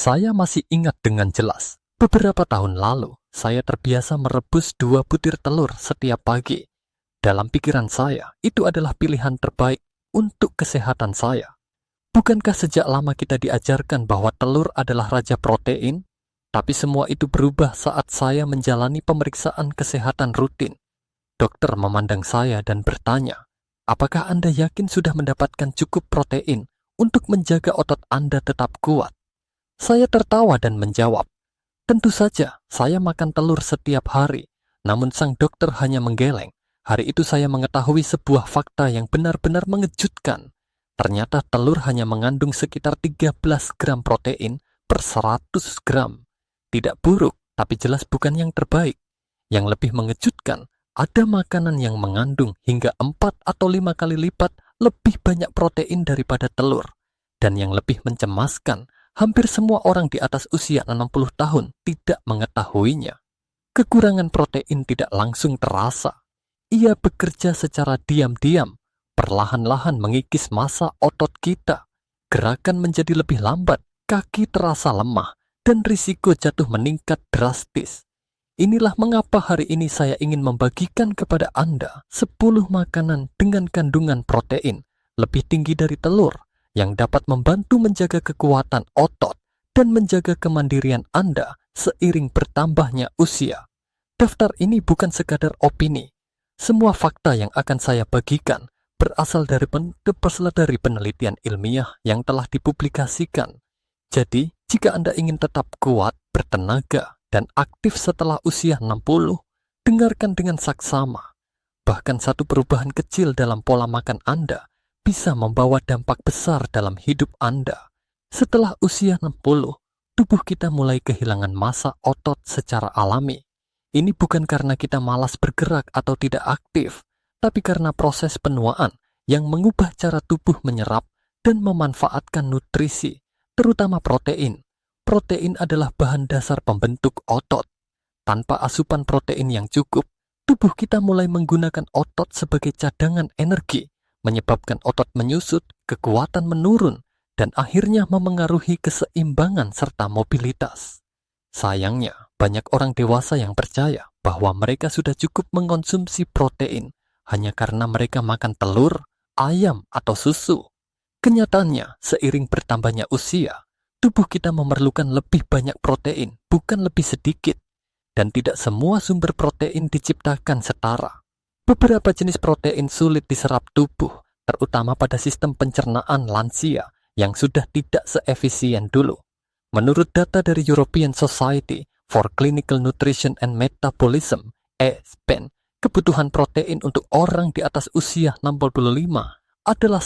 Saya masih ingat dengan jelas, beberapa tahun lalu, saya terbiasa merebus 2 butir telur setiap pagi. Dalam pikiran saya, itu adalah pilihan terbaik untuk kesehatan saya. Bukankah sejak lama kita diajarkan bahwa telur adalah raja protein? Tapi semua itu berubah saat saya menjalani pemeriksaan kesehatan rutin. Dokter memandang saya dan bertanya, apakah Anda yakin sudah mendapatkan cukup protein untuk menjaga otot Anda tetap kuat? Saya tertawa dan menjawab, tentu saja saya makan telur setiap hari. Namun sang dokter hanya menggeleng. Hari itu saya mengetahui sebuah fakta yang benar-benar mengejutkan. Ternyata telur hanya mengandung sekitar 13 gram protein per 100 gram. Tidak buruk, tapi jelas bukan yang terbaik. Yang lebih mengejutkan, ada makanan yang mengandung hingga 4 atau 5 kali lipat lebih banyak protein daripada telur. Dan yang lebih mencemaskan, hampir semua orang di atas usia 60 tahun tidak mengetahuinya. Kekurangan protein tidak langsung terasa. Ia bekerja secara diam-diam, perlahan-lahan mengikis massa otot kita. Gerakan menjadi lebih lambat, kaki terasa lemah, dan risiko jatuh meningkat drastis. Inilah mengapa hari ini saya ingin membagikan kepada Anda 10 makanan dengan kandungan protein lebih tinggi dari telur, yang dapat membantu menjaga kekuatan otot dan menjaga kemandirian Anda seiring bertambahnya usia. Daftar ini bukan sekadar opini. Semua fakta yang akan saya bagikan berasal dari penelitian ilmiah yang telah dipublikasikan. Jadi, jika Anda ingin tetap kuat, bertenaga, dan aktif setelah usia 60, dengarkan dengan saksama. Bahkan satu perubahan kecil dalam pola makan Anda bisa membawa dampak besar dalam hidup Anda. Setelah usia 60, tubuh kita mulai kehilangan massa otot secara alami. Ini bukan karena kita malas bergerak atau tidak aktif, tapi karena proses penuaan yang mengubah cara tubuh menyerap dan memanfaatkan nutrisi, terutama protein. Protein adalah bahan dasar pembentuk otot. Tanpa asupan protein yang cukup, tubuh kita mulai menggunakan otot sebagai cadangan energi, menyebabkan otot menyusut, kekuatan menurun, dan akhirnya memengaruhi keseimbangan serta mobilitas. Sayangnya, banyak orang dewasa yang percaya bahwa mereka sudah cukup mengonsumsi protein hanya karena mereka makan telur, ayam, atau susu. Kenyataannya, seiring bertambahnya usia, tubuh kita memerlukan lebih banyak protein, bukan lebih sedikit. Dan tidak semua sumber protein diciptakan setara. Beberapa jenis protein sulit diserap tubuh, terutama pada sistem pencernaan lansia yang sudah tidak seefisien dulu. Menurut data dari European Society for Clinical Nutrition and Metabolism, ESPEN, kebutuhan protein untuk orang di atas usia 65 adalah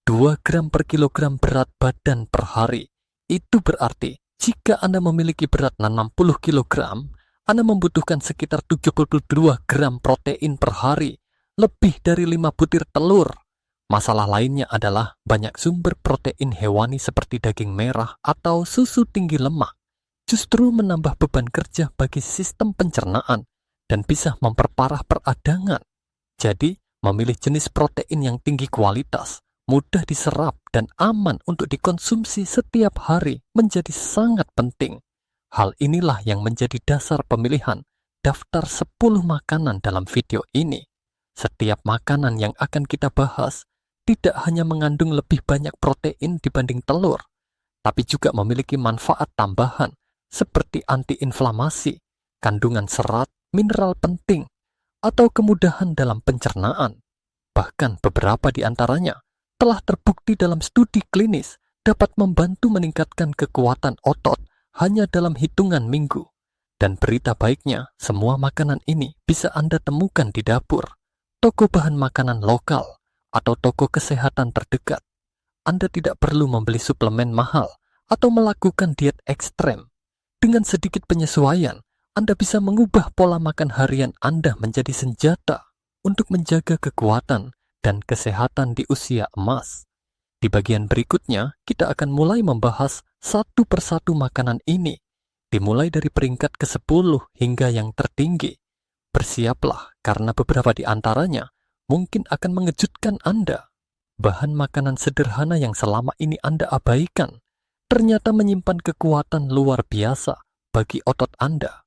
2 gram per kilogram berat badan per hari. Itu berarti, jika Anda memiliki berat 60 kilogram, Anda membutuhkan sekitar 72 gram protein per hari, lebih dari 5 butir telur. Masalah lainnya adalah banyak sumber protein hewani seperti daging merah atau susu tinggi lemak justru menambah beban kerja bagi sistem pencernaan dan bisa memperparah peradangan. Jadi, memilih jenis protein yang tinggi kualitas, mudah diserap, dan aman untuk dikonsumsi setiap hari menjadi sangat penting. Hal inilah yang menjadi dasar pemilihan daftar 10 makanan dalam video ini. Setiap makanan yang akan kita bahas tidak hanya mengandung lebih banyak protein dibanding telur, tapi juga memiliki manfaat tambahan seperti antiinflamasi, kandungan serat, mineral penting, atau kemudahan dalam pencernaan. Bahkan beberapa di antaranya telah terbukti dalam studi klinis dapat membantu meningkatkan kekuatan otot hanya dalam hitungan minggu. Dan berita baiknya, semua makanan ini bisa Anda temukan di dapur, toko bahan makanan lokal, atau toko kesehatan terdekat. Anda tidak perlu membeli suplemen mahal atau melakukan diet ekstrem. Dengan sedikit penyesuaian, Anda bisa mengubah pola makan harian Anda menjadi senjata untuk menjaga kekuatan dan kesehatan di usia emas. Di bagian berikutnya, kita akan mulai membahas satu persatu makanan ini, dimulai dari peringkat ke-10 hingga yang tertinggi. Bersiaplah, karena beberapa di antaranya mungkin akan mengejutkan Anda. bahan makanan sederhana yang selama ini Anda abaikan ternyata menyimpan kekuatan luar biasa bagi otot Anda.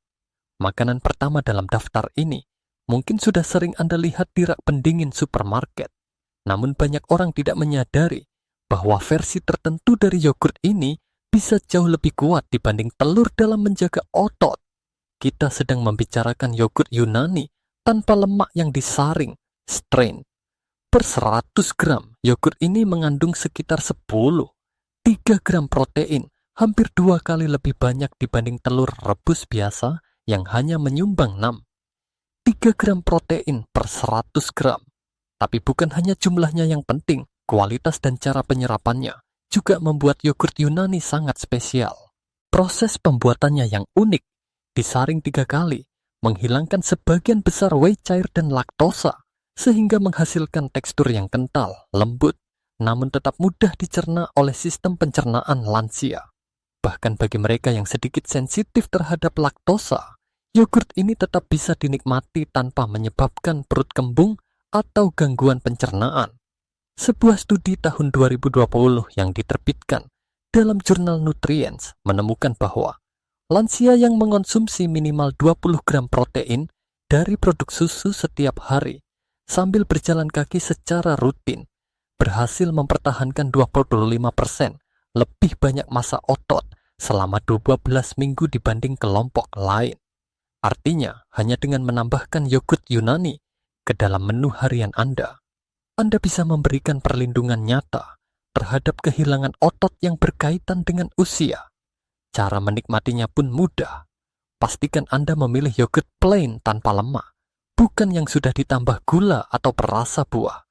Makanan pertama dalam daftar ini mungkin sudah sering Anda lihat di rak pendingin supermarket. Namun banyak orang tidak menyadari bahwa versi tertentu dari yogurt ini bisa jauh lebih kuat dibanding telur dalam menjaga otot. Kita sedang membicarakan yogurt Yunani tanpa lemak yang disaring, strain. Per 100 gram, yogurt ini mengandung sekitar 3 gram protein, hampir 2 kali lebih banyak dibanding telur rebus biasa yang hanya menyumbang 6. 3 gram protein per 100 gram. Tapi bukan hanya jumlahnya yang penting, kualitas dan cara penyerapannya juga membuat yogurt Yunani sangat spesial. Proses pembuatannya yang unik, disaring 3 kali, menghilangkan sebagian besar whey cair dan laktosa, sehingga menghasilkan tekstur yang kental, lembut, namun tetap mudah dicerna oleh sistem pencernaan lansia. Bahkan bagi mereka yang sedikit sensitif terhadap laktosa, yogurt ini tetap bisa dinikmati tanpa menyebabkan perut kembung atau gangguan pencernaan. Sebuah studi tahun 2020 yang diterbitkan dalam jurnal Nutrients menemukan bahwa lansia yang mengonsumsi minimal 20 gram protein dari produk susu setiap hari sambil berjalan kaki secara rutin berhasil mempertahankan 25% lebih banyak massa otot selama 12 minggu dibanding kelompok lain. Artinya, hanya dengan menambahkan yogurt Yunani ke dalam menu harian Anda bisa memberikan perlindungan nyata terhadap kehilangan otot yang berkaitan dengan usia. Cara menikmatinya pun mudah. Pastikan Anda memilih yogurt plain tanpa lemak, bukan yang sudah ditambah gula atau perasa buah.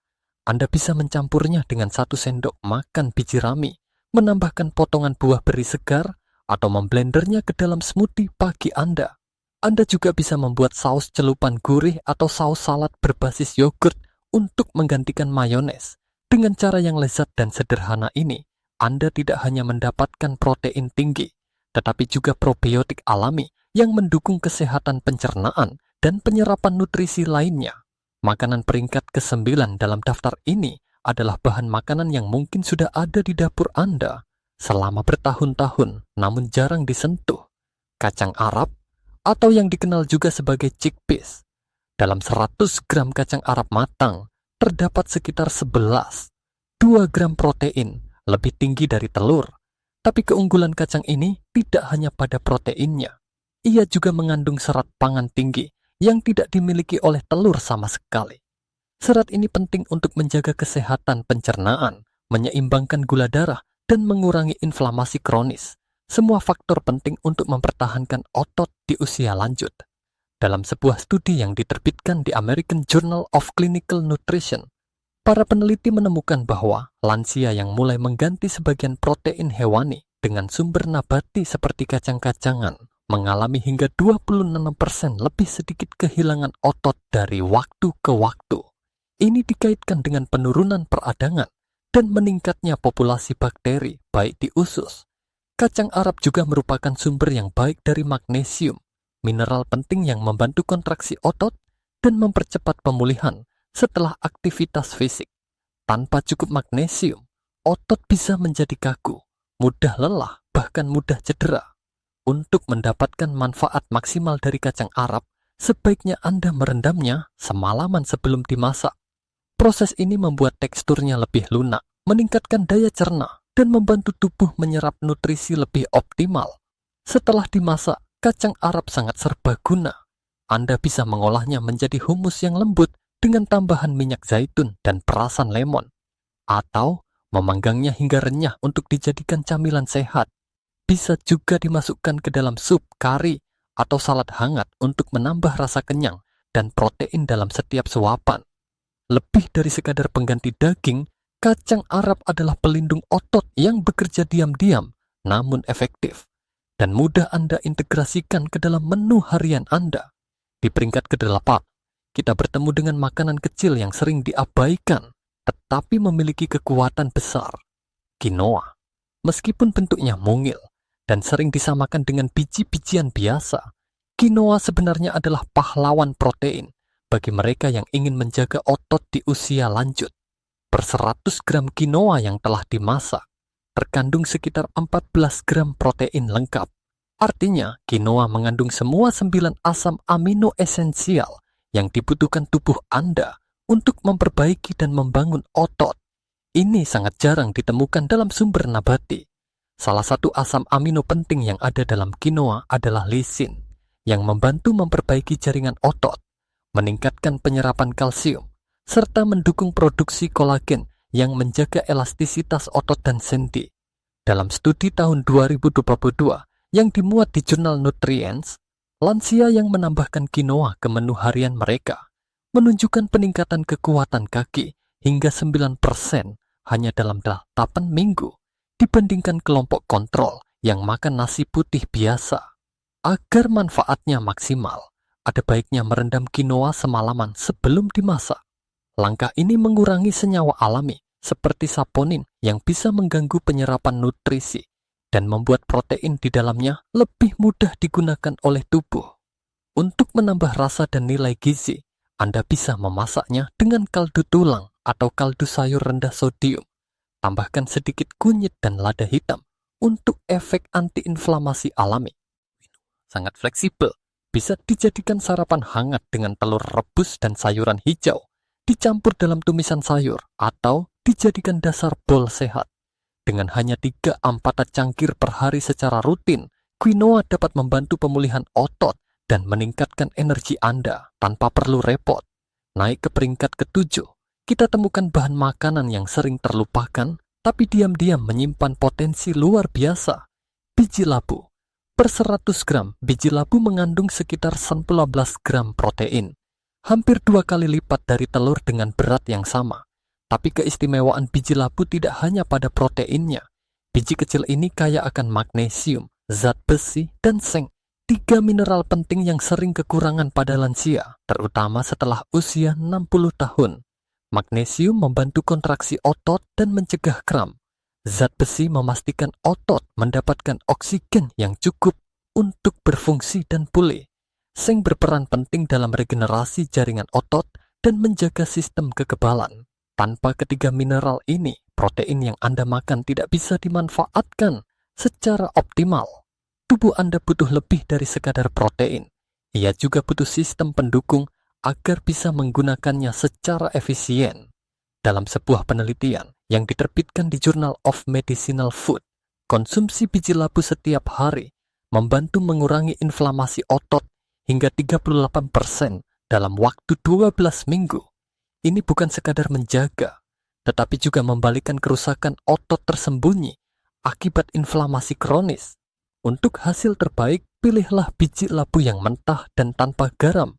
Anda bisa mencampurnya dengan 1 sendok makan biji rami, menambahkan potongan buah beri segar, atau memblendernya ke dalam smoothie pagi Anda. Anda juga bisa membuat saus celupan gurih atau saus salad berbasis yogurt untuk menggantikan mayones. Dengan cara yang lezat dan sederhana ini, Anda tidak hanya mendapatkan protein tinggi, tetapi juga probiotik alami yang mendukung kesehatan pencernaan dan penyerapan nutrisi lainnya. Makanan peringkat ke-9 dalam daftar ini adalah bahan makanan yang mungkin sudah ada di dapur Anda selama bertahun-tahun namun jarang disentuh. Kacang Arab, atau yang dikenal juga sebagai chickpeas. Dalam 100 gram kacang Arab matang, terdapat sekitar 2 gram protein, lebih tinggi dari telur. Tapi keunggulan kacang ini tidak hanya pada proteinnya. Ia juga mengandung serat pangan tinggi yang tidak dimiliki oleh telur sama sekali. Serat ini penting untuk menjaga kesehatan pencernaan, menyeimbangkan gula darah, dan mengurangi inflamasi kronis. Semua faktor penting untuk mempertahankan otot di usia lanjut. Dalam sebuah studi yang diterbitkan di American Journal of Clinical Nutrition, para peneliti menemukan bahwa lansia yang mulai mengganti sebagian protein hewani dengan sumber nabati seperti kacang-kacangan mengalami hingga 26% lebih sedikit kehilangan otot dari waktu ke waktu. Ini dikaitkan dengan penurunan peradangan dan meningkatnya populasi bakteri baik di usus. Kacang Arab juga merupakan sumber yang baik dari magnesium, mineral penting yang membantu kontraksi otot dan mempercepat pemulihan setelah aktivitas fisik. Tanpa cukup magnesium, otot bisa menjadi kaku, mudah lelah, bahkan mudah cedera. Untuk mendapatkan manfaat maksimal dari kacang Arab, sebaiknya Anda merendamnya semalaman sebelum dimasak. Proses ini membuat teksturnya lebih lunak, meningkatkan daya cerna, dan membantu tubuh menyerap nutrisi lebih optimal. Setelah dimasak, kacang Arab sangat serbaguna. Anda bisa mengolahnya menjadi humus yang lembut dengan tambahan minyak zaitun dan perasan lemon, atau memanggangnya hingga renyah untuk dijadikan camilan sehat. Bisa juga dimasukkan ke dalam sup, kari, atau salad hangat untuk menambah rasa kenyang dan protein dalam setiap suapan. Lebih dari sekadar pengganti daging, kacang Arab adalah pelindung otot yang bekerja diam-diam namun efektif dan mudah Anda integrasikan ke dalam menu harian Anda. Di peringkat ke-8, kita bertemu dengan makanan kecil yang sering diabaikan tetapi memiliki kekuatan besar, quinoa. Meskipun bentuknya mungil dan sering disamakan dengan biji-bijian biasa, quinoa sebenarnya adalah pahlawan protein bagi mereka yang ingin menjaga otot di usia lanjut. Per 100 gram quinoa yang telah dimasak, terkandung sekitar 14 gram protein lengkap. Artinya, quinoa mengandung semua 9 asam amino esensial yang dibutuhkan tubuh Anda untuk memperbaiki dan membangun otot. Ini sangat jarang ditemukan dalam sumber nabati. Salah satu asam amino penting yang ada dalam quinoa adalah lisin, yang membantu memperbaiki jaringan otot, meningkatkan penyerapan kalsium, serta mendukung produksi kolagen yang menjaga elastisitas otot dan sendi. Dalam studi tahun 2022 yang dimuat di jurnal Nutrients, lansia yang menambahkan quinoa ke menu harian mereka menunjukkan peningkatan kekuatan kaki hingga 9% hanya dalam 8 minggu dibandingkan kelompok kontrol yang makan nasi putih biasa. Agar manfaatnya maksimal, ada baiknya merendam quinoa semalaman sebelum dimasak. Langkah ini mengurangi senyawa alami seperti saponin yang bisa mengganggu penyerapan nutrisi dan membuat protein di dalamnya lebih mudah digunakan oleh tubuh. Untuk menambah rasa dan nilai gizi, Anda bisa memasaknya dengan kaldu tulang atau kaldu sayur rendah sodium. Tambahkan sedikit kunyit dan lada hitam untuk efek antiinflamasi alami. Sangat fleksibel, bisa dijadikan sarapan hangat dengan telur rebus dan sayuran hijau, dicampur dalam tumisan sayur, atau dijadikan dasar bol sehat. Dengan hanya 3-4 cangkir per hari secara rutin, quinoa dapat membantu pemulihan otot dan meningkatkan energi Anda tanpa perlu repot. Naik ke peringkat ke-7, kita temukan bahan makanan yang sering terlupakan, tapi diam-diam menyimpan potensi luar biasa. Biji labu. Per 100 gram, biji labu mengandung sekitar 19 gram protein. Hampir 2 kali lipat dari telur dengan berat yang sama. Tapi keistimewaan biji labu tidak hanya pada proteinnya. Biji kecil ini kaya akan magnesium, zat besi, dan seng. 3 mineral penting yang sering kekurangan pada lansia, terutama setelah usia 60 tahun. Magnesium membantu kontraksi otot dan mencegah kram. Zat besi memastikan otot mendapatkan oksigen yang cukup untuk berfungsi dan pulih. Seng berperan penting dalam regenerasi jaringan otot dan menjaga sistem kekebalan. Tanpa ketiga mineral ini, protein yang Anda makan tidak bisa dimanfaatkan secara optimal. Tubuh Anda butuh lebih dari sekadar protein. Ia juga butuh sistem pendukung agar bisa menggunakannya secara efisien. Dalam sebuah penelitian yang diterbitkan di Journal of Medicinal Food, konsumsi biji labu setiap hari membantu mengurangi inflamasi otot hingga 38% dalam waktu 12 minggu. Ini bukan sekadar menjaga, tetapi juga membalikan kerusakan otot tersembunyi akibat inflamasi kronis. Untuk hasil terbaik, pilihlah biji labu yang mentah dan tanpa garam.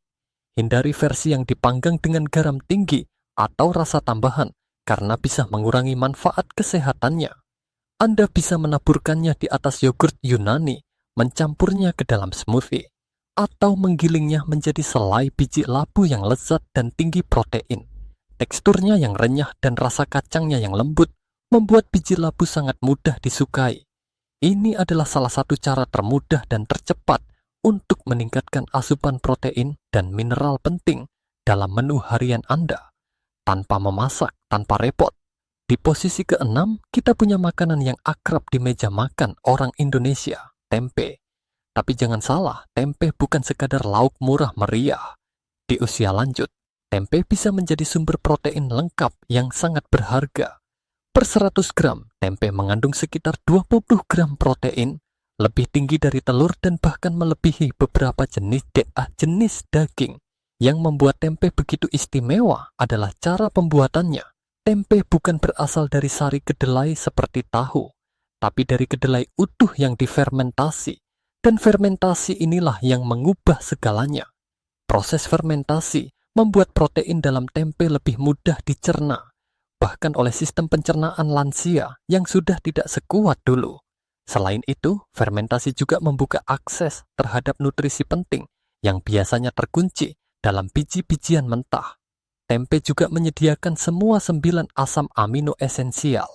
Hindari versi yang dipanggang dengan garam tinggi atau rasa tambahan, karena bisa mengurangi manfaat kesehatannya. Anda bisa menaburkannya di atas yogurt Yunani, mencampurnya ke dalam smoothie, atau menggilingnya menjadi selai biji labu yang lezat dan tinggi protein. Teksturnya yang renyah dan rasa kacangnya yang lembut membuat biji labu sangat mudah disukai. Ini adalah salah satu cara termudah dan tercepat untuk meningkatkan asupan protein dan mineral penting dalam menu harian Anda, tanpa memasak, tanpa repot. Di posisi ke-6, kita punya makanan yang akrab di meja makan orang Indonesia, tempe. Tapi jangan salah, tempe bukan sekadar lauk murah meriah. Di usia lanjut, tempe bisa menjadi sumber protein lengkap yang sangat berharga. Per 100 gram, tempe mengandung sekitar 20 gram protein, lebih tinggi dari telur dan bahkan melebihi beberapa jenis daging. Yang membuat tempe begitu istimewa adalah cara pembuatannya. Tempe bukan berasal dari sari kedelai seperti tahu, tapi dari kedelai utuh yang difermentasi. Dan fermentasi inilah yang mengubah segalanya. Proses fermentasi membuat protein dalam tempe lebih mudah dicerna, bahkan oleh sistem pencernaan lansia yang sudah tidak sekuat dulu. Selain itu, fermentasi juga membuka akses terhadap nutrisi penting yang biasanya terkunci dalam biji-bijian mentah. Tempe juga menyediakan semua 9 asam amino esensial.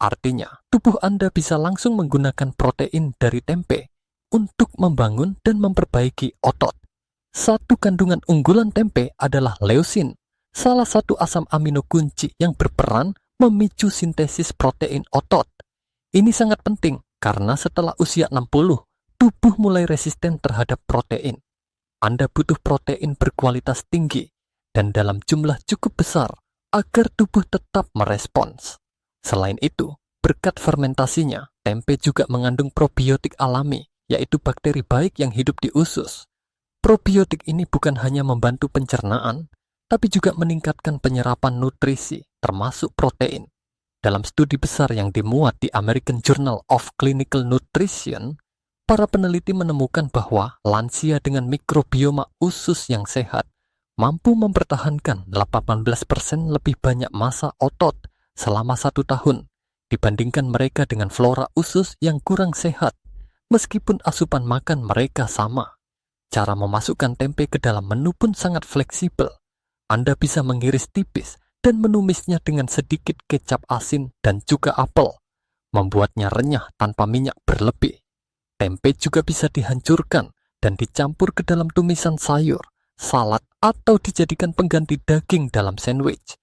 Artinya, tubuh Anda bisa langsung menggunakan protein dari tempe untuk membangun dan memperbaiki otot. Satu kandungan unggulan tempe adalah leusin, salah satu asam amino kunci yang berperan memicu sintesis protein otot. Ini sangat penting karena setelah usia 60, tubuh mulai resisten terhadap protein. Anda butuh protein berkualitas tinggi dan dalam jumlah cukup besar agar tubuh tetap merespons. Selain itu, berkat fermentasinya, tempe juga mengandung probiotik alami, yaitu bakteri baik yang hidup di usus. Probiotik ini bukan hanya membantu pencernaan, tapi juga meningkatkan penyerapan nutrisi, termasuk protein. Dalam studi besar yang dimuat di American Journal of Clinical Nutrition, para peneliti menemukan bahwa lansia dengan mikrobioma usus yang sehat mampu mempertahankan 18% lebih banyak massa otot selama 1 tahun dibandingkan mereka dengan flora usus yang kurang sehat, meskipun asupan makan mereka sama. Cara memasukkan tempe ke dalam menu pun sangat fleksibel. Anda bisa mengiris tipis dan menumisnya dengan sedikit kecap asin dan juga apel, membuatnya renyah tanpa minyak berlebih. Tempe juga bisa dihancurkan dan dicampur ke dalam tumisan sayur, salad, atau dijadikan pengganti daging dalam sandwich.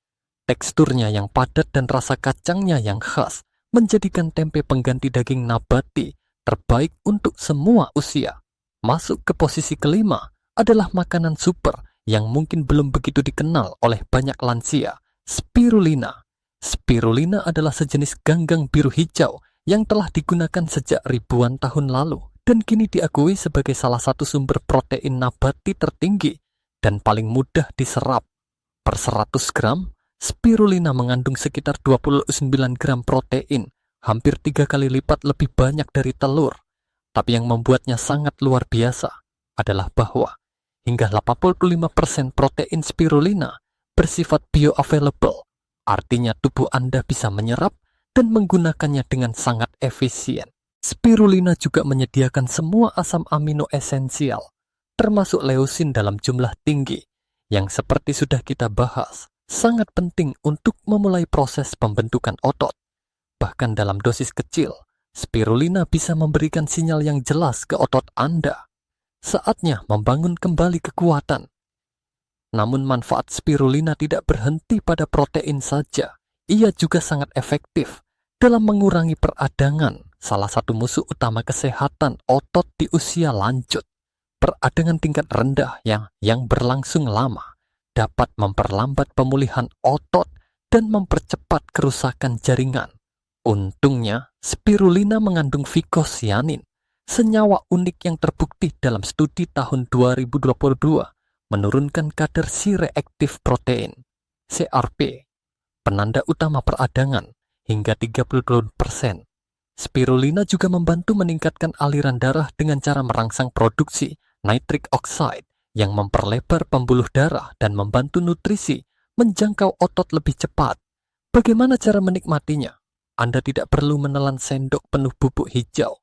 Teksturnya yang padat dan rasa kacangnya yang khas menjadikan tempe pengganti daging nabati terbaik untuk semua usia. Masuk ke posisi kelima adalah makanan super yang mungkin belum begitu dikenal oleh banyak lansia, spirulina. Spirulina adalah sejenis ganggang biru hijau yang telah digunakan sejak ribuan tahun lalu dan kini diakui sebagai salah satu sumber protein nabati tertinggi dan paling mudah diserap. Per 100 gram, spirulina mengandung sekitar 29 gram protein, hampir 3 kali lipat lebih banyak dari telur. Tapi yang membuatnya sangat luar biasa adalah bahwa hingga 85% protein spirulina bersifat bioavailable, artinya tubuh Anda bisa menyerap dan menggunakannya dengan sangat efisien. Spirulina juga menyediakan semua asam amino esensial, termasuk leusin dalam jumlah tinggi, yang seperti sudah kita bahas, sangat penting untuk memulai proses pembentukan otot. Bahkan dalam dosis kecil, spirulina bisa memberikan sinyal yang jelas ke otot Anda. Saatnya membangun kembali kekuatan. Namun manfaat spirulina tidak berhenti pada protein saja. Ia juga sangat efektif dalam mengurangi peradangan, salah satu musuh utama kesehatan otot di usia lanjut. Peradangan tingkat rendah yang berlangsung lama dapat memperlambat pemulihan otot dan mempercepat kerusakan jaringan. Untungnya, spirulina mengandung vicocyanin, senyawa unik yang terbukti dalam studi tahun 2022 menurunkan kadar C-reactive protein, CRP, penanda utama peradangan, hingga 32%. Spirulina juga membantu meningkatkan aliran darah dengan cara merangsang produksi nitric oxide yang memperlebar pembuluh darah dan membantu nutrisi menjangkau otot lebih cepat. Bagaimana cara menikmatinya? Anda tidak perlu menelan sendok penuh bubuk hijau.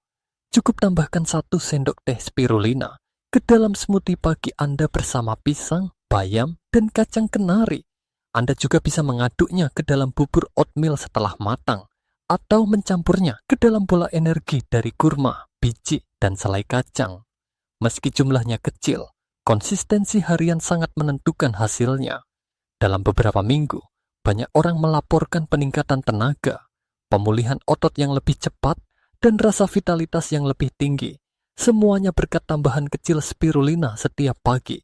Cukup tambahkan 1 sendok teh spirulina ke dalam smoothie pagi Anda bersama pisang, bayam, dan kacang kenari. Anda juga bisa mengaduknya ke dalam bubur oatmeal setelah matang, atau mencampurnya ke dalam bola energi dari kurma, biji, dan selai kacang. Meski jumlahnya kecil, konsistensi harian sangat menentukan hasilnya. Dalam beberapa minggu, banyak orang melaporkan peningkatan tenaga, pemulihan otot yang lebih cepat, dan rasa vitalitas yang lebih tinggi. Semuanya berkat tambahan kecil spirulina setiap pagi.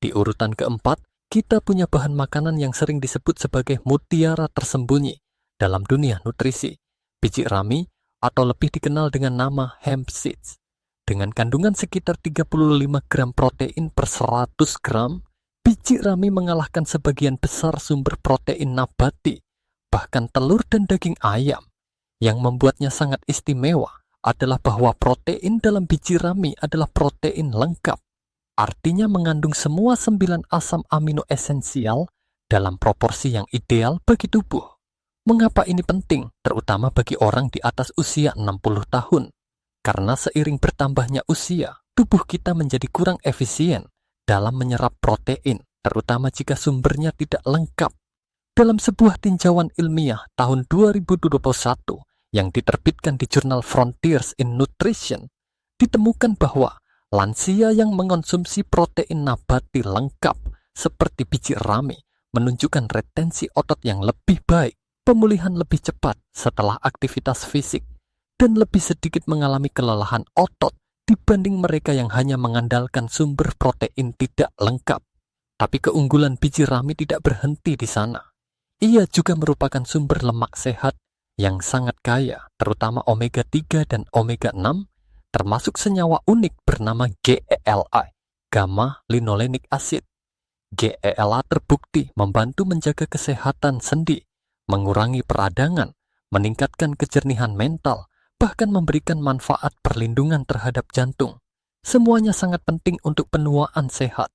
Di urutan keempat, kita punya bahan makanan yang sering disebut sebagai mutiara tersembunyi dalam dunia nutrisi, biji rami, atau lebih dikenal dengan nama hemp seeds. Dengan kandungan sekitar 35 gram protein per 100 gram, biji rami mengalahkan sebagian besar sumber protein nabati, bahkan telur dan daging ayam. Yang membuatnya sangat istimewa adalah bahwa protein dalam biji rami adalah protein lengkap. Artinya mengandung semua 9 asam amino esensial dalam proporsi yang ideal bagi tubuh. Mengapa ini penting, terutama bagi orang di atas usia 60 tahun? Karena seiring bertambahnya usia, tubuh kita menjadi kurang efisien dalam menyerap protein, terutama jika sumbernya tidak lengkap. Dalam sebuah tinjauan ilmiah tahun 2021 yang diterbitkan di jurnal Frontiers in Nutrition, ditemukan bahwa lansia yang mengonsumsi protein nabati lengkap seperti biji rami menunjukkan retensi otot yang lebih baik, pemulihan lebih cepat setelah aktivitas fisik, dan lebih sedikit mengalami kelelahan otot dibanding mereka yang hanya mengandalkan sumber protein tidak lengkap. Tapi keunggulan biji rami tidak berhenti di sana. Ia juga merupakan sumber lemak sehat yang sangat kaya, terutama omega 3 dan omega 6, termasuk senyawa unik bernama GELA, gamma linolenic acid. GELA terbukti membantu menjaga kesehatan sendi, mengurangi peradangan, meningkatkan kejernihan mental, bahkan memberikan manfaat perlindungan terhadap jantung. Semuanya sangat penting untuk penuaan sehat.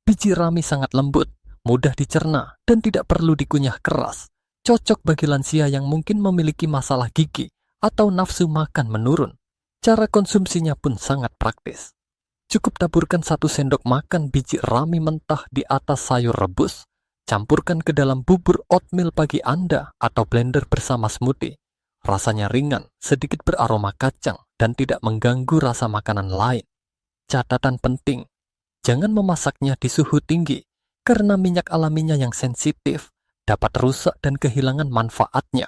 Biji rami sangat lembut, mudah dicerna, dan tidak perlu dikunyah keras. Cocok bagi lansia yang mungkin memiliki masalah gigi atau nafsu makan menurun. Cara konsumsinya pun sangat praktis. Cukup taburkan 1 sendok makan biji rami mentah di atas sayur rebus, campurkan ke dalam bubur oatmeal pagi Anda atau blender bersama smoothie. Rasanya ringan, sedikit beraroma kacang, dan tidak mengganggu rasa makanan lain. Catatan penting, jangan memasaknya di suhu tinggi, karena minyak alaminya yang sensitif dapat rusak dan kehilangan manfaatnya.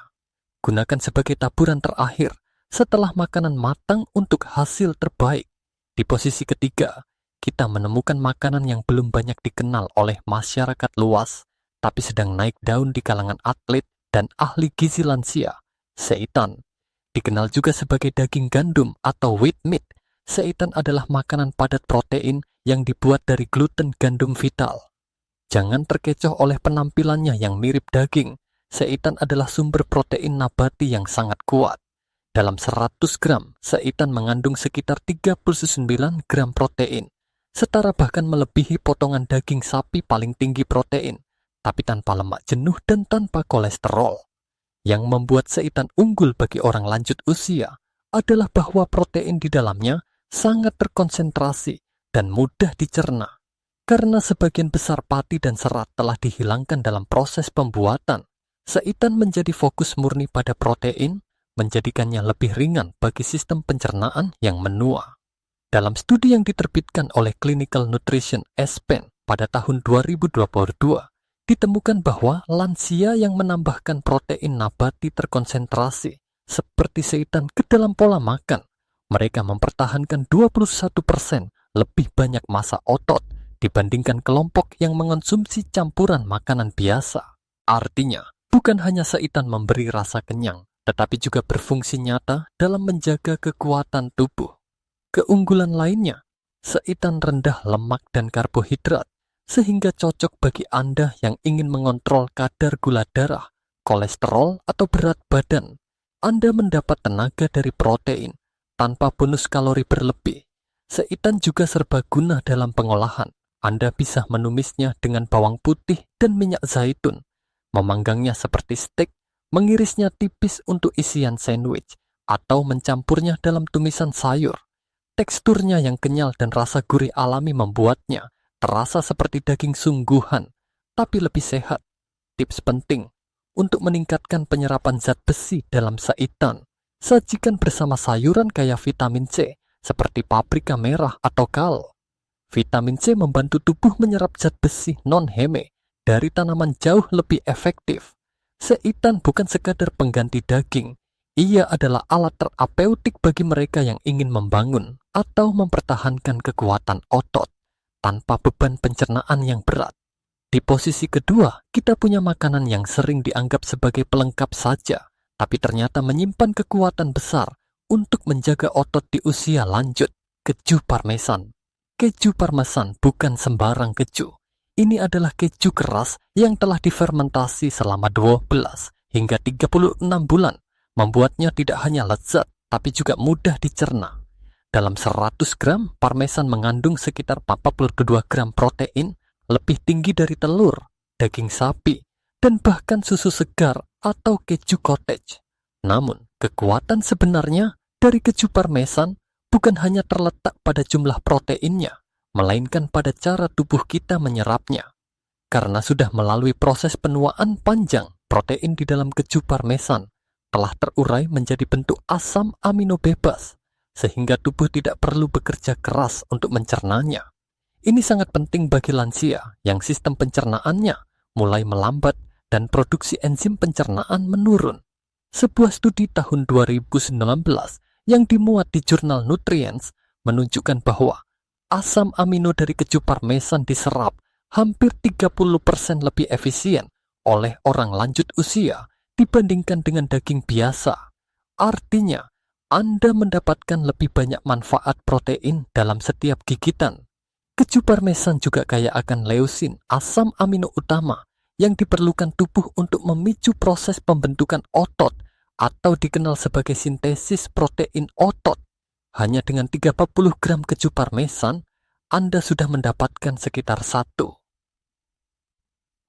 Gunakan sebagai taburan terakhir setelah makanan matang untuk hasil terbaik. Di posisi ketiga, kita menemukan makanan yang belum banyak dikenal oleh masyarakat luas, tapi sedang naik daun di kalangan atlet dan ahli gizi lansia, seitan. Dikenal juga sebagai daging gandum atau wheat meat. Seitan adalah makanan padat protein yang dibuat dari gluten gandum vital. Jangan terkecoh oleh penampilannya yang mirip daging. Seitan adalah sumber protein nabati yang sangat kuat. Dalam 100 gram, seitan mengandung sekitar 39 gram protein, setara bahkan melebihi potongan daging sapi paling tinggi protein, tapi tanpa lemak jenuh dan tanpa kolesterol. Yang membuat seitan unggul bagi orang lanjut usia adalah bahwa protein di dalamnya sangat terkonsentrasi dan mudah dicerna. Karena sebagian besar pati dan serat telah dihilangkan dalam proses pembuatan, seitan menjadi fokus murni pada protein, menjadikannya lebih ringan bagi sistem pencernaan yang menua. Dalam studi yang diterbitkan oleh Clinical Nutrition Aspen pada tahun 2022, ditemukan bahwa lansia yang menambahkan protein nabati terkonsentrasi seperti seitan ke dalam pola makan, mereka mempertahankan 21% lebih banyak massa otot dibandingkan kelompok yang mengonsumsi campuran makanan biasa. Artinya, bukan hanya seitan memberi rasa kenyang, tetapi juga berfungsi nyata dalam menjaga kekuatan tubuh. Keunggulan lainnya, seitan rendah lemak dan karbohidrat, sehingga cocok bagi Anda yang ingin mengontrol kadar gula darah, kolesterol, atau berat badan. Anda mendapat tenaga dari protein tanpa bonus kalori berlebih. Seitan juga serbaguna dalam pengolahan. Anda bisa menumisnya dengan bawang putih dan minyak zaitun, memanggangnya seperti steak, mengirisnya tipis untuk isian sandwich, atau mencampurnya dalam tumisan sayur. Teksturnya yang kenyal dan rasa gurih alami membuatnya terasa seperti daging sungguhan, tapi lebih sehat. Tips penting untuk meningkatkan penyerapan zat besi dalam seitan, sajikan bersama sayuran kaya vitamin C seperti paprika merah atau kal. Vitamin C membantu tubuh menyerap zat besi non-heme dari tanaman jauh lebih efektif. Seitan bukan sekadar pengganti daging, ia adalah alat terapeutik bagi mereka yang ingin membangun atau mempertahankan kekuatan otot tanpa beban pencernaan yang berat. Di posisi kedua, kita punya makanan yang sering dianggap sebagai pelengkap saja, tapi ternyata menyimpan kekuatan besar untuk menjaga otot di usia lanjut, keju parmesan. Keju parmesan bukan sembarang keju. Ini adalah keju keras yang telah difermentasi selama 12 hingga 36 bulan, membuatnya tidak hanya lezat, tapi juga mudah dicerna. Dalam 100 gram, parmesan mengandung sekitar 42 gram protein, lebih tinggi dari telur, daging sapi, dan bahkan susu segar atau keju cottage. Namun, kekuatan sebenarnya dari keju parmesan bukan hanya terletak pada jumlah proteinnya, melainkan pada cara tubuh kita menyerapnya. Karena sudah melalui proses penuaan panjang, protein di dalam keju parmesan telah terurai menjadi bentuk asam amino bebas, sehingga tubuh tidak perlu bekerja keras untuk mencernanya. Ini sangat penting bagi lansia yang sistem pencernaannya mulai melambat dan produksi enzim pencernaan menurun. Sebuah studi tahun 2019 yang dimuat di jurnal Nutrients menunjukkan bahwa asam amino dari keju parmesan diserap hampir 30% lebih efisien oleh orang lanjut usia dibandingkan dengan daging biasa. Artinya, Anda mendapatkan lebih banyak manfaat protein dalam setiap gigitan. Keju parmesan juga kaya akan leusin, asam amino utama yang diperlukan tubuh untuk memicu proses pembentukan otot atau dikenal sebagai sintesis protein otot. Hanya dengan 30 gram keju parmesan, Anda sudah mendapatkan sekitar 1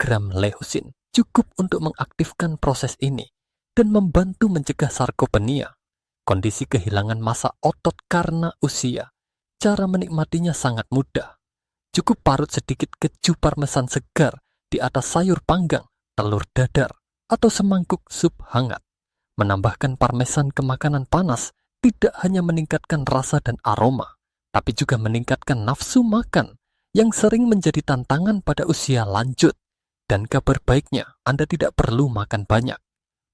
gram leusin, cukup untuk mengaktifkan proses ini dan membantu mencegah sarkopenia, kondisi kehilangan massa otot karena usia. Cara menikmatinya sangat mudah. Cukup parut sedikit keju parmesan segar di atas sayur panggang, telur dadar, atau semangkuk sup hangat. Menambahkan parmesan ke makanan panas tidak hanya meningkatkan rasa dan aroma, tapi juga meningkatkan nafsu makan yang sering menjadi tantangan pada usia lanjut. Dan kabar baiknya, Anda tidak perlu makan banyak.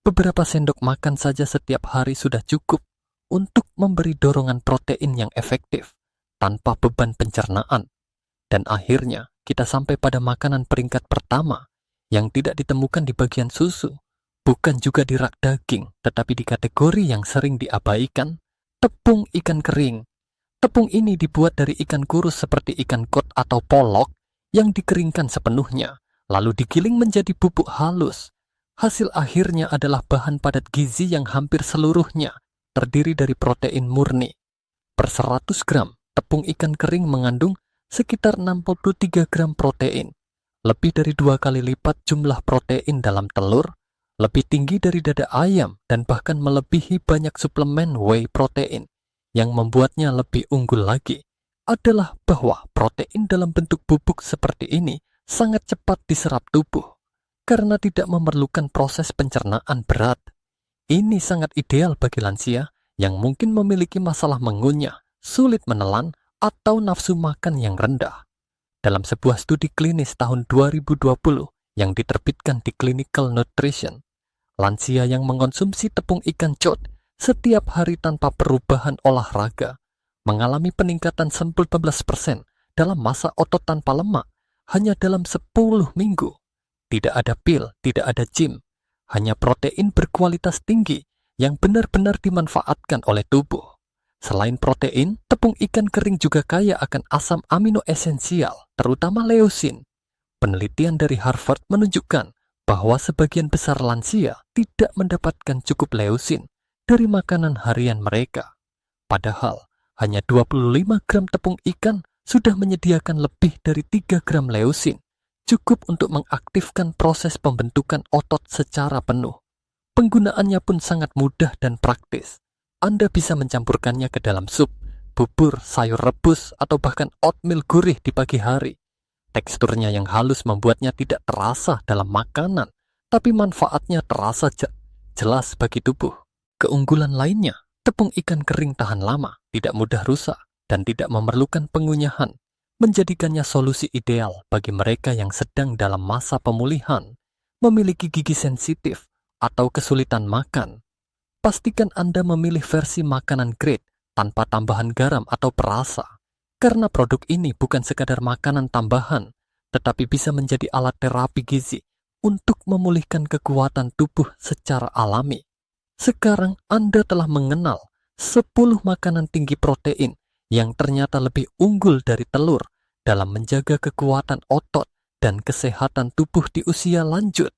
Beberapa sendok makan saja setiap hari sudah cukup untuk memberi dorongan protein yang efektif tanpa beban pencernaan. Dan akhirnya, kita sampai pada makanan peringkat pertama yang tidak ditemukan di bagian susu, bukan juga di rak daging, tetapi di kategori yang sering diabaikan, tepung ikan kering. Tepung ini dibuat dari ikan kurus seperti ikan kod atau polok yang dikeringkan sepenuhnya, lalu digiling menjadi bubuk halus. Hasil akhirnya adalah bahan padat gizi yang hampir seluruhnya terdiri dari protein murni. Per 100 gram, tepung ikan kering mengandung sekitar 63 gram protein, lebih dari 2 kali lipat jumlah protein dalam telur, lebih tinggi dari dada ayam, dan bahkan melebihi banyak suplemen whey protein. Yang membuatnya lebih unggul lagi adalah bahwa protein dalam bentuk bubuk seperti ini sangat cepat diserap tubuh karena tidak memerlukan proses pencernaan berat. Ini sangat ideal bagi lansia yang mungkin memiliki masalah mengunyah, sulit menelan, atau nafsu makan yang rendah. Dalam sebuah studi klinis tahun 2020 yang diterbitkan di Clinical Nutrition, lansia yang mengonsumsi tepung ikan cod setiap hari tanpa perubahan olahraga mengalami peningkatan 19% dalam massa otot tanpa lemak hanya dalam 10 minggu. Tidak ada pil, tidak ada gym, hanya protein berkualitas tinggi yang benar-benar dimanfaatkan oleh tubuh. Selain protein, tepung ikan kering juga kaya akan asam amino esensial, terutama leusin. Penelitian dari Harvard menunjukkan bahwa sebagian besar lansia tidak mendapatkan cukup leusin dari makanan harian mereka. Padahal, hanya 25 gram tepung ikan sudah menyediakan lebih dari 3 gram leusin, cukup untuk mengaktifkan proses pembentukan otot secara penuh. Penggunaannya pun sangat mudah dan praktis. Anda bisa mencampurkannya ke dalam sup, bubur, sayur rebus, atau bahkan oatmeal gurih di pagi hari. Teksturnya yang halus membuatnya tidak terasa dalam makanan, tapi manfaatnya terasa jelas bagi tubuh. Keunggulan lainnya, tepung ikan kering tahan lama, tidak mudah rusak, dan tidak memerlukan pengunyahan, menjadikannya solusi ideal bagi mereka yang sedang dalam masa pemulihan, memiliki gigi sensitif, atau kesulitan makan. Pastikan Anda memilih versi makanan grade tanpa tambahan garam atau perasa, karena produk ini bukan sekadar makanan tambahan, tetapi bisa menjadi alat terapi gizi untuk memulihkan kekuatan tubuh secara alami. Sekarang Anda telah mengenal 10 makanan tinggi protein yang ternyata lebih unggul dari telur dalam menjaga kekuatan otot dan kesehatan tubuh di usia lanjut.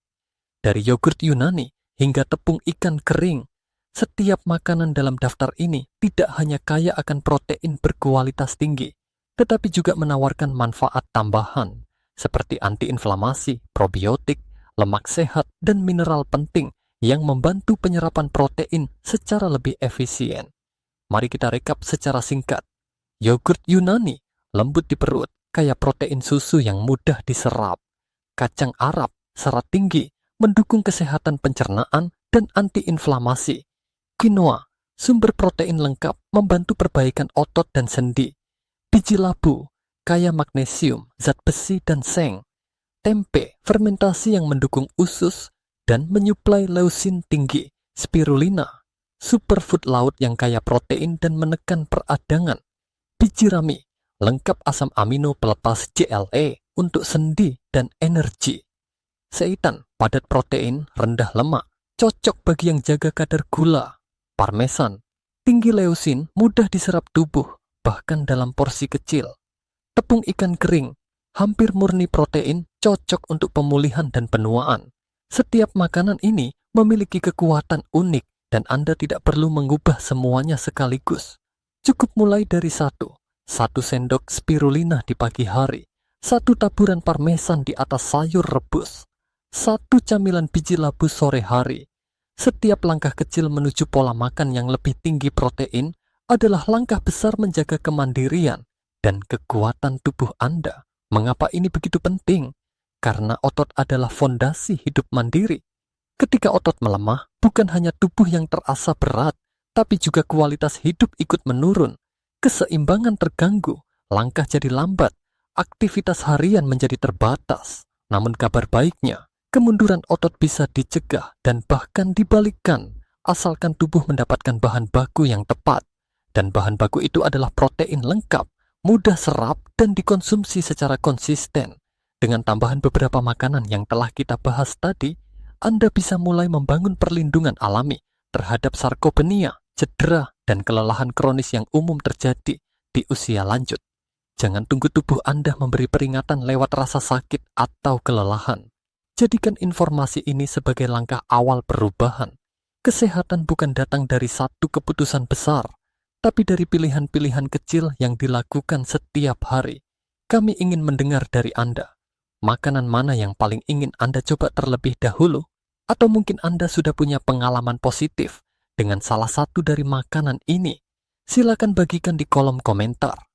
Dari yogurt Yunani hingga tepung ikan kering, setiap makanan dalam daftar ini tidak hanya kaya akan protein berkualitas tinggi, tetapi juga menawarkan manfaat tambahan seperti antiinflamasi, probiotik, lemak sehat, dan mineral penting yang membantu penyerapan protein secara lebih efisien. Mari kita rekap secara singkat. Yogurt Yunani, lembut di perut, kaya protein susu yang mudah diserap. Kacang Arab, serat tinggi, mendukung kesehatan pencernaan dan antiinflamasi. Quinoa, sumber protein lengkap, membantu perbaikan otot dan sendi. Biji labu, kaya magnesium, zat besi, dan seng. tempe fermentasi yang mendukung usus dan menyuplai leusin tinggi, spirulina, superfood laut yang kaya protein dan menekan peradangan, biji rami, lengkap asam amino pelepas GLA untuk sendi dan energi, seitan, padat protein, rendah lemak, cocok bagi yang jaga kadar gula, parmesan, tinggi leusin, mudah diserap tubuh, bahkan dalam porsi kecil, tepung ikan kering, hampir murni protein, cocok untuk pemulihan dan penuaan. Setiap makanan ini memiliki kekuatan unik dan Anda tidak perlu mengubah semuanya sekaligus. Cukup mulai dari satu sendok spirulina di pagi hari, satu taburan parmesan di atas sayur rebus, satu camilan biji labu sore hari. Setiap langkah kecil menuju pola makan yang lebih tinggi protein adalah langkah besar menjaga kemandirian dan kekuatan tubuh Anda. Mengapa ini begitu penting? Karena otot adalah fondasi hidup mandiri. Ketika otot melemah, bukan hanya tubuh yang terasa berat, tapi juga kualitas hidup ikut menurun. Keseimbangan terganggu, langkah jadi lambat, aktivitas harian menjadi terbatas. Namun kabar baiknya, kemunduran otot bisa dicegah dan bahkan dibalikkan, asalkan tubuh mendapatkan bahan baku yang tepat. Dan bahan baku itu adalah protein lengkap, mudah serap dan dikonsumsi secara konsisten. Dengan tambahan beberapa makanan yang telah kita bahas tadi, Anda bisa mulai membangun perlindungan alami terhadap sarkopenia, cedera, dan kelelahan kronis yang umum terjadi di usia lanjut. Jangan tunggu tubuh Anda memberi peringatan lewat rasa sakit atau kelelahan. Jadikan informasi ini sebagai langkah awal perubahan. Kesehatan bukan datang dari satu keputusan besar, tapi dari pilihan-pilihan kecil yang dilakukan setiap hari. Kami ingin mendengar dari Anda. Makanan mana yang paling ingin Anda coba terlebih dahulu? Atau mungkin Anda sudah punya pengalaman positif dengan salah satu dari makanan ini? Silakan bagikan di kolom komentar.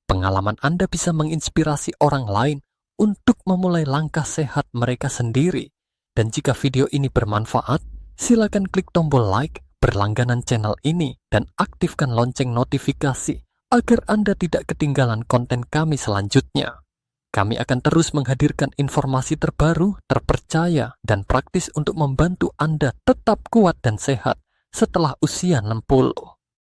Pengalaman Anda bisa menginspirasi orang lain untuk memulai langkah sehat mereka sendiri. Dan jika video ini bermanfaat, silakan klik tombol like, berlangganan channel ini, dan aktifkan lonceng notifikasi agar Anda tidak ketinggalan konten kami selanjutnya. Kami akan terus menghadirkan informasi terbaru, terpercaya, dan praktis untuk membantu Anda tetap kuat dan sehat setelah usia 60.